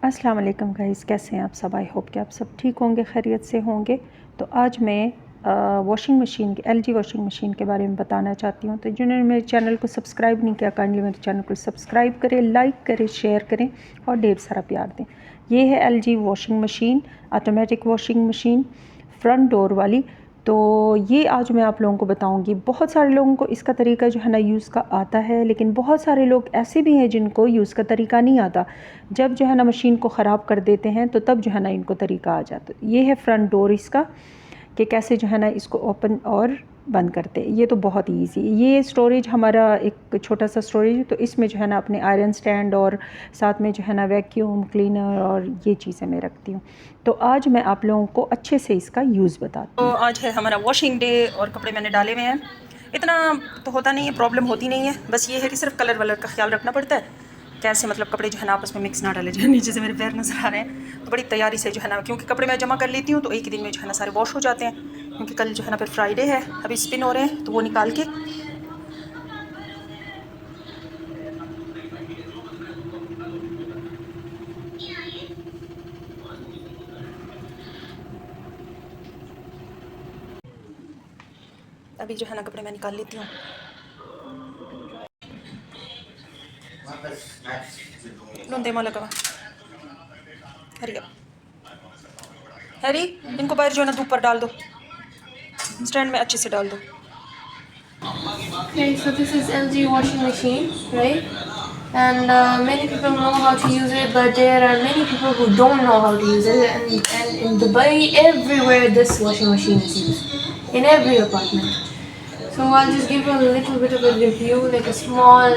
अस्सलाम वालेकुम गाइस, कैसे हैं आप सब। आई होप कि आप सब ठीक होंगे, खैरियत से होंगे। तो आज मैं वॉशिंग मशीन की LG वॉशिंग मशीन के बारे में बताना चाहती हूँ। तो जिन्होंने मेरे चैनल को सब्सक्राइब नहीं किया, काइंडली मेरे चैनल को सब्सक्राइब करें, लाइक करें, शेयर करें और ढेर सारा प्यार दें। ये है LG washing machine, automatic washing machine, front door वाली। तो ये आज मैं आप लोगों को बताऊंगी। बहुत सारे लोगों को इसका तरीका जो है ना यूज़ का आता है, लेकिन बहुत सारे लोग ऐसे भी हैं जिनको यूज़ का तरीका नहीं आता। जब जो है ना मशीन को ख़राब कर देते हैं तो तब जो है ना इनको तरीका आ जाता है। ये है फ्रंट डोर इसका, कि कैसे जो है ना इसको ओपन और बंद करते हैं। ये तो बहुत ही ईजी। ये स्टोरेज हमारा एक छोटा सा स्टोरेज है, तो इसमें जो है ना अपने आयरन स्टैंड और साथ में जो है ना वैक्यूम क्लीनर और ये चीज़ें मैं रखती हूँ। तो आज मैं आप लोगों को अच्छे से इसका यूज़ बताती हूँ। तो आज है हमारा वॉशिंग डे और कपड़े मैंने डाले हुए हैं। इतना तो होता नहीं है, प्रॉब्लम होती नहीं है, बस ये है कि सिर्फ कलर वलर का ख्याल रखना पड़ता है। कैसे मतलब कपड़े जो है ना आपस में मिक्स ना डाले जाए। नीचे से मेरे पैर नजर आ रहे हैं, तो बड़ी तैयारी से जो है ना, क्योंकि कपड़े मैं जमा कर लेती हूँ तो एक ही दिन में जो है ना सारे वॉश हो जाते हैं। क्योंकि कल जो है ना फिर फ्राइडे है, अभी स्पिन हो रहे हैं तो वो निकाल के अभी जो है ना कपड़े मैं निकाल लेती हूँ। दे माला का हरी हैरी, इनको बाहर जो है ना धूप पर डाल दो, स्टैंड में अच्छे से डाल दो। Okay, so this is LG washing machine, right? And many people know how to use it, but there are many people who don't know how to use it. And in Dubai, everywhere this washing machine is used, in every apartment. So I'll just give a little bit of a review, like a small,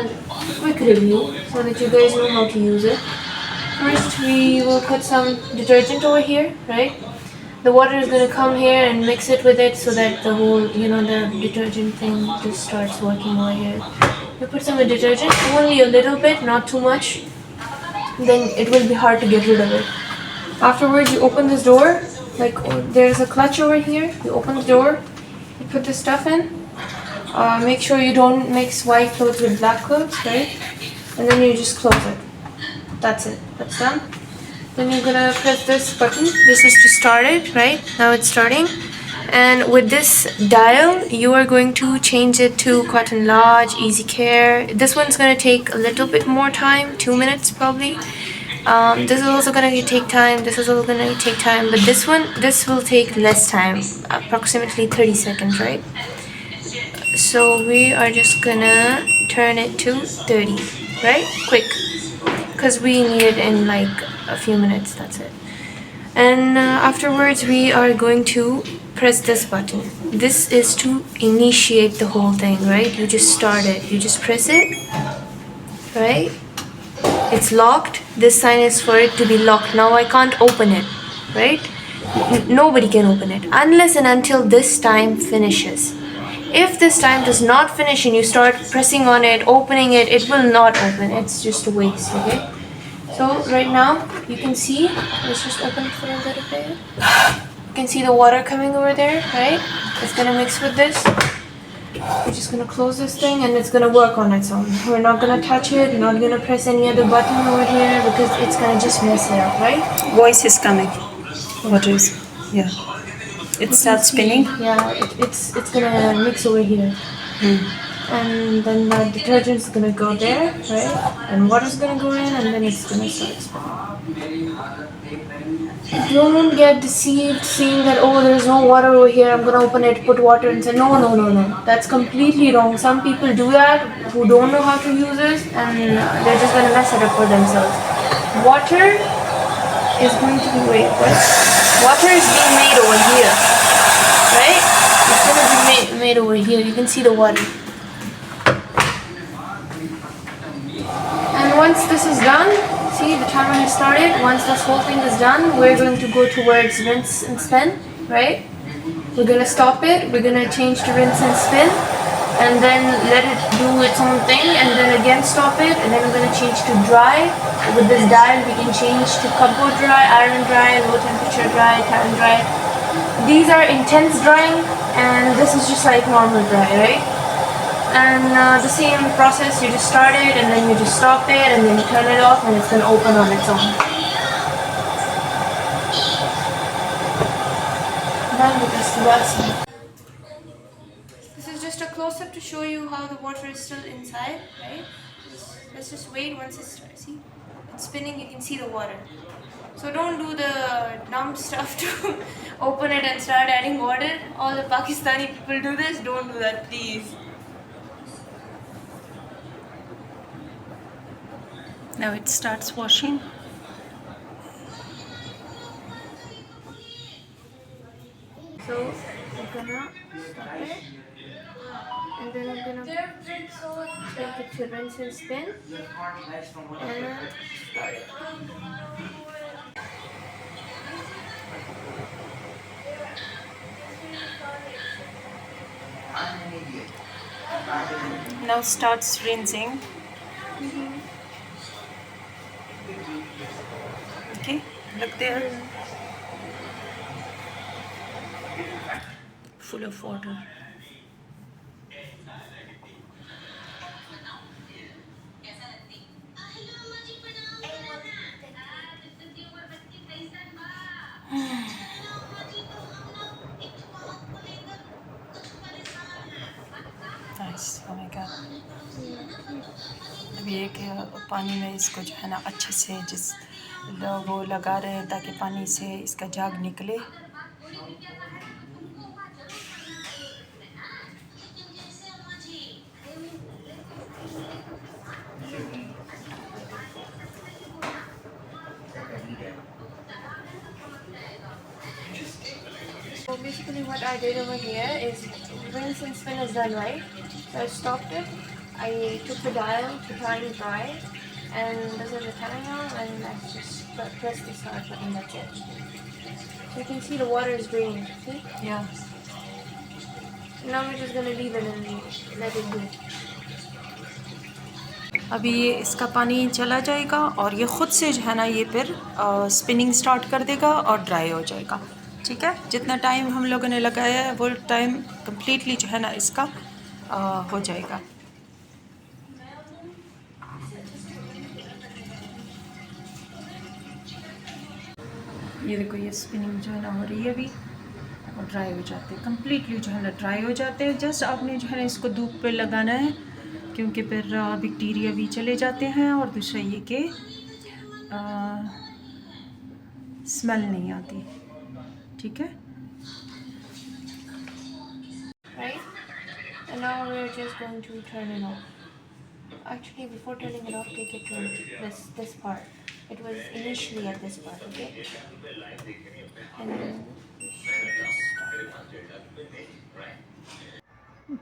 quick review, so that you guys know how to use it. First, we will put some detergent over here, right? The water is going to come here and mix it with it so that the whole, the detergent thing just starts working over here. You put some detergent, only a little bit, not too much. Then it will be hard to get rid of it. Afterwards, you open this door, like there's a clutch over here. You open the door, you put the stuff in. Make sure you don't mix white clothes with black clothes, right? And then you just close it. That's it. That's done. Then you're gonna press this button. This is to start it, right? Now it's starting. And with this dial, you are going to change it to Cotton Lodge, Easy Care. This one's gonna take a little bit more time, 2 minutes probably. This is also gonna take time. This is also gonna take time. But this will take less time, approximately 30 seconds, right? So we are just gonna turn it to 30, right? Quick, because we need it in like a few minutes, that's it. And afterwards we are going to press this button. This is to initiate the whole thing, right? You just start it, you just press it, right? It's locked. This sign is for it to be locked. Now I can't open it, right? Nobody can open it unless and until this time finishes. If this time does not finish and you start pressing on it, opening it, it will not open. It's just a waste, okay? So right now you can see, let's just open it for a little bit. You can see the water coming over there, right? It's gonna mix with this. We're just gonna close this thing and it's gonna work on its own. We're not gonna touch it, we're not gonna press any other button over here because it's gonna just mess it up, right? Voice is coming. What is? Yeah. It starts spinning. Yeah, it's gonna mix over here. And then the detergent is gonna go there, right? And water's gonna go in, and then it's gonna start spinning. Don't get deceived seeing that, oh, there's no water over here, I'm gonna open it, put water and say no. That's completely wrong. Some people do that who don't know how to use this, and they're just gonna mess it up for themselves. Water is going to be water is being made over here, right? It's gonna be made over here. You can see the water. And once this is done, see the timer has started. Once this whole thing is done, we're going to go towards rinse and spin, right? We're gonna stop it. We're gonna change to rinse and spin, and then let it do its own thing, and then again stop it, and then we're gonna change to dry. With this dial, we can change to cupboard dry, iron dry, low temperature dry, time dry. These are intense drying, and this is just like normal dry, right? And the same process, you just start it and then you just stop it and then you turn it off and it's going to open on its own. run with this washing. This is just a close-up to show you how the water is still inside, right? Let's just wait once it's, see, it's spinning, you can see the water. So don't do the dumb stuff to open it and start adding water. All the Pakistani people do this, don't do that, please. Now it starts washing. So I'm gonna stop it, and then I'm gonna take it to rinse and spin, and start it. Now starts rinsing. Okay, look there. Full of water. Nice. Oh my God. अब ये कि पानी में इसको जो है ना अच्छे से जिस वो लगा रहे हैं ताकि पानी से इसका झाग निकले. So basically what I did over here is rinse and spin is done, right? So I stopped it, I took the dial to try and dry, and this is the timer now, and I just press the start button, that's it. So you can see the water is green, see? Yeah. Now we're just gonna leave it and let it do. अभी ये इसका पानी चला जाएगा और ये ख़ुद से जो है ना ये फिर स्पिनिंग स्टार्ट कर देगा और ड्राई हो जाएगा. ठीक है, जितना टाइम हम लोगों ने लगाया है वो टाइम कम्प्लीटली जो है ना इसका हो जाएगा. ये देखो ये स्पिनिंग जो है ना हो रही है अभी और ड्राई हो जाते हैं कम्प्लीटली जो है ना ड्राई हो जाते हैं. जस्ट आपने जो है ना इसको धूप पे लगाना है क्योंकि फिर बैक्टीरिया भी चले जाते हैं और दूसरा ये कि स्मेल नहीं आती. ठीक है. Right? And now we're just going to turn it off. Actually, before turning it off, take it to this part. It was initially at this part, okay? And then we should just start.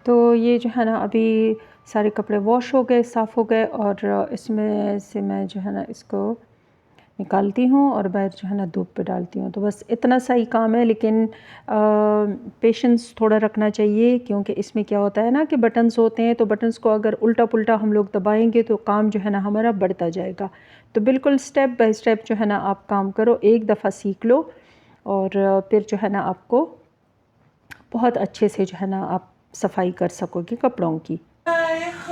तो ये जो है ना अभी सारे कपड़े wash हो गए, साफ़ हो गए और इसमें से मैं जो है ना इसको निकालती हूँ और बाहर जो है ना धूप पे डालती हूँ. तो बस इतना सा ही काम है, लेकिन पेशेंस थोड़ा रखना चाहिए क्योंकि इसमें क्या होता है ना कि बटन्स होते हैं, तो बटन्स को अगर उल्टा पुल्टा हम लोग दबाएंगे तो काम जो है ना हमारा बढ़ता जाएगा. तो बिल्कुल स्टेप बाय स्टेप जो है ना आप काम करो, एक दफ़ा सीख लो और फिर जो है ना आपको बहुत अच्छे से जो है ना आप सफाई कर सकोगे कपड़ों की.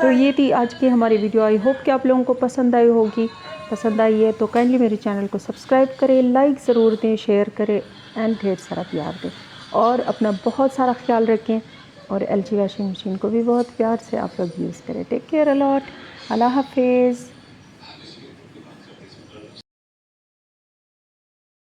तो ये थी आज की हमारी वीडियो. आई होप कि आप लोगों को पसंद आई होगी. पसंद आई है तो काइंडली मेरे चैनल को सब्सक्राइब करें, लाइक ज़रूर दें, शेयर करें एंड ढेर सारा प्यार दें और अपना बहुत सारा ख्याल रखें और LG वॉशिंग मशीन को भी बहुत प्यार से आप लोग यूज़ करें. Take care allot. अल्लाह हाफिज़.